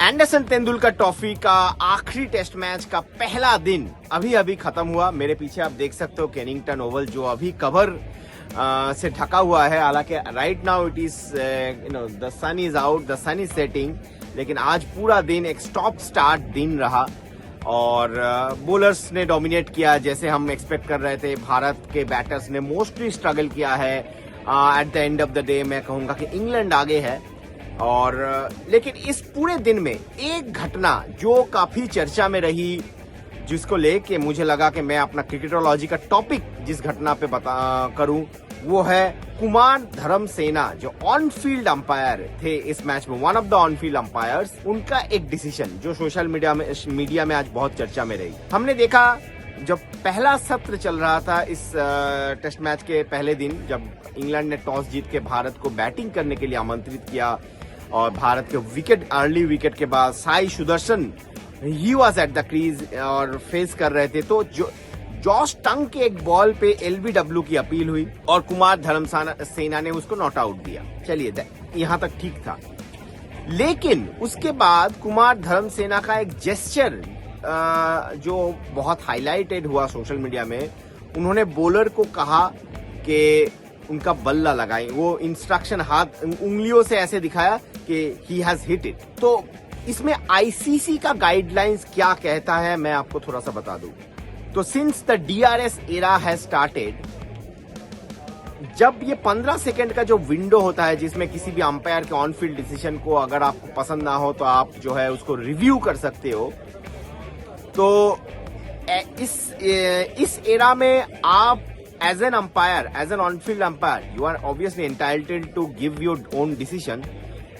Anderson Tendulkar trophy का आखिरी test match का पहला दिन अभी अभी खत्म हुआ। मेरे पीछे आप देख सकते हो केनिंगटन ओवल जो अभी कवर से ढका हुआ है। हालांकि right now it is the sun is out, the sun is setting, लेकिन आज पूरा दिन एक स्टॉप स्टार्ट दिन रहा और बॉलर्स ने डोमिनेट किया जैसे हम एक्सपेक्ट कर रहे थे। भारत के बैटर्स ने मोस्टली स्ट्रगल किया है। At the end of the day मैं कहूंगा कि इंग्लैंड आगे है और लेकिन इस पूरे दिन में एक घटना जो काफी चर्चा में रही, जिसको लेके मुझे लगा कि मैं अपना क्रिकेटोलॉजी का टॉपिक जिस घटना पे करूं, वो है कुमार धर्मसेना जो ऑन फील्ड अंपायर थे इस मैच में, one of the on field umpires. उनका एक डिसीजन जो सोशल मीडिया में आज बहुत चर्चा में रही। हमने देखा जब पहला सत्र चल रहा था इस टेस्ट मैच के पहले दिन, जब इंग्लैंड ने टॉस जीत के भारत को बैटिंग करने के लिए आमंत्रित किया और भारत के अर्ली विकेट के बाद Sai Sudarshan he was at the crease और फेस कर रहे थे, तो जॉश टंग के एक बॉल पे एलबीडब्ल्यू की अपील हुई और कुमार धर्मसेना ने उसको नॉट आउट दिया। चलिए यहां तक ठीक था, लेकिन उसके बाद कुमार धर्मसेना का एक जेस्चर जो बहुत हाईलाइटेड हुआ सोशल मीडिया में, उन्होंने बॉलर को कहा कि उनका बल्ला लगाएं। वो इंस्ट्रक्शन हाथ उंगलियों से ऐसे दिखाया कि ही हैज हिट इट। तो इसमें आईसीसी का गाइडलाइंस क्या कहता है मैं आपको थोड़ा सा बता दूं। तो since the DRS era has started, जब ये 15 सेकंड का जो विंडो होता है जिसमें किसी भी अंपायर के ऑन फील्ड डिसीजन को अगर आपको पसंद ना हो तो आप जो है उसको रिव्यू कर सकते हो, तो इस एरा में आप as an umpire, as an on field umpire, you are obviously entitled to give your own decision,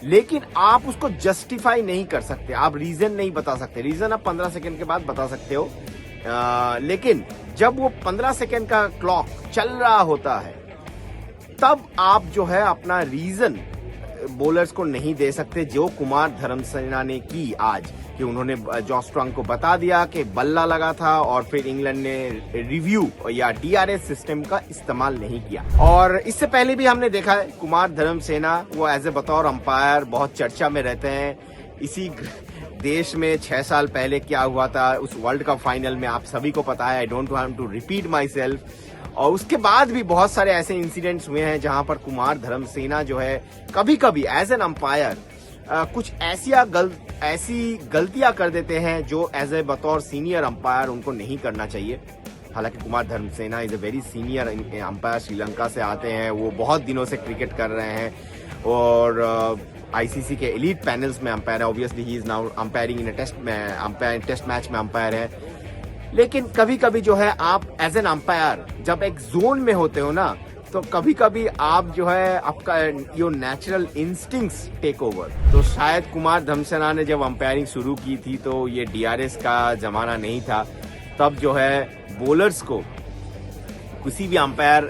लेकिन आप उसको जस्टिफाई नहीं कर सकते, आप रीजन नहीं बता सकते। रीजन आप 15 सेकंड के बाद बता सकते हो, लेकिन जब वो 15 सेकंड का क्लॉक चल रहा होता है तब आप जो है अपना रीजन बॉलर्स को नहीं दे सकते, जो कुमार धर्मसेना ने की आज, कि उन्होंने जॉश टंग को बता दिया कि बल्ला लगा था और फिर इंग्लैंड ने रिव्यू या डीआरएस सिस्टम का इस्तेमाल नहीं किया। और इससे पहले भी हमने देखा है कुमार धर्मसेना वो एज ए बतौर अंपायर बहुत चर्चा में रहते हैं। इसी देश में 6 साल पहले क्या हुआ था उस वर्ल्ड कप फाइनल में, आप सभी को पता है। I don't want to repeat myself. और उसके बाद भी बहुत सारे ऐसे इंसिडेंट्स हुए हैं जहां पर कुमार धर्मसेना जो है कभी कभी एज एन अंपायर कुछ ऐसी गलतियां कर देते हैं जो एज ए बतौर सीनियर अंपायर उनको नहीं करना चाहिए। हालांकि Kumar Dharmasena is a very senior umpire, Sri Lanka से आते हैं, वो बहुत दिनों से क्रिकेट कर रहे हैं और आईसीसी के एलीट पैनल्स में अंपायर है। Obviously he is now umpiring in test match में अंपायर है। लेकिन कभी कभी जो है आप एज एन अंपायर जब एक जोन में होते हो ना, तो कभी कभी आप जो है आपका your natural instincts take over. तो शायद कुमार धर्मसेना ने जब अंपायरिंग शुरू की थी तो ये डीआरएस का जमाना नहीं था, तब जो है बॉलर्स को किसी भी अंपायर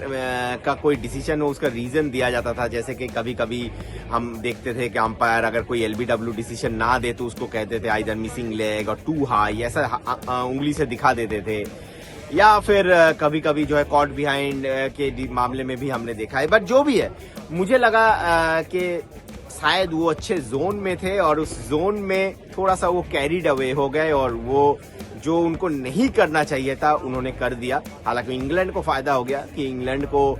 का कोई डिसीजन हो उसका रीजन दिया जाता था। जैसे कि कभी कभी हम देखते थे कि अंपायर अगर कोई एलबीडब्ल्यू डिसीजन ना दे तो उसको कहते थे आइदर मिसिंग लेग और टू हाई, ऐसा उंगली से दिखा देते थे। या फिर कभी कभी जो है कॉट बिहाइंड के मामले में भी हमने देखा है। बट जो भी है, मुझे लगा कि शायद वो अच्छे जोन में थे और उस जोन में थोड़ा सा वो कैरीड अवे हो गए और वो जो उनको नहीं करना चाहिए था उन्होंने कर दिया। हालांकि इंग्लैंड को फायदा हो गया कि इंग्लैंड को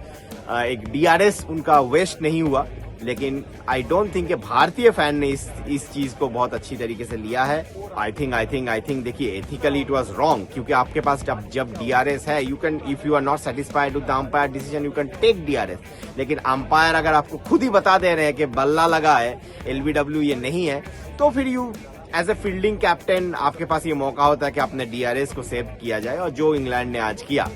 एक डीआरएस उनका वेस्ट नहीं हुआ, लेकिन आई डोंट थिंक कि भारतीय फैन ने इस चीज को बहुत अच्छी तरीके से लिया है। आई थिंक देखिए एथिकली इट वाज रॉन्ग, क्योंकि आपके पास जब डीआरएस है, you can, if you are not satisfied with the umpire decision, you can take DRS. लेकिन अंपायर अगर आपको खुद ही बता दे रहे हैं कि बल्ला लगा है, एलबीडब्ल्यू ये नहीं है, तो फिर you as a fielding captain आपके पास ये मौका होता है कि अपने डीआरएस को सेव किया जाए, और जो इंग्लैंड ने आज किया।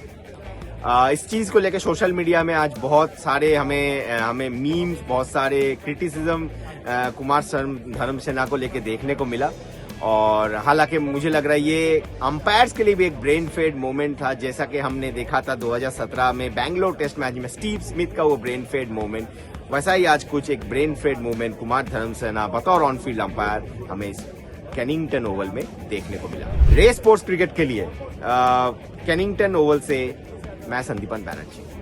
इस चीज को लेकर सोशल मीडिया में आज बहुत सारे हमें मीम्स, बहुत सारे क्रिटिसिज्म कुमार धर्मसेना को लेकर देखने को मिला। और हालांकि मुझे लग रहा है ये अंपायर्स के लिए भी एक ब्रेन फेड मोमेंट था, जैसा कि हमने देखा था 2017 में बैंगलोर टेस्ट मैच में स्टीव स्मिथ का वो ब्रेन फेड मोमेंट, वैसा ही आज कुछ एक brain fade moment Kumar Dharmasena बतौर ऑन फील्ड अंपायर हमें इस केनिंगटन ओवल में देखने को मिला। रेस स्पोर्ट्स क्रिकेट के लिए केनिंगटन ओवल से मैं संदीपन बैनर्जी।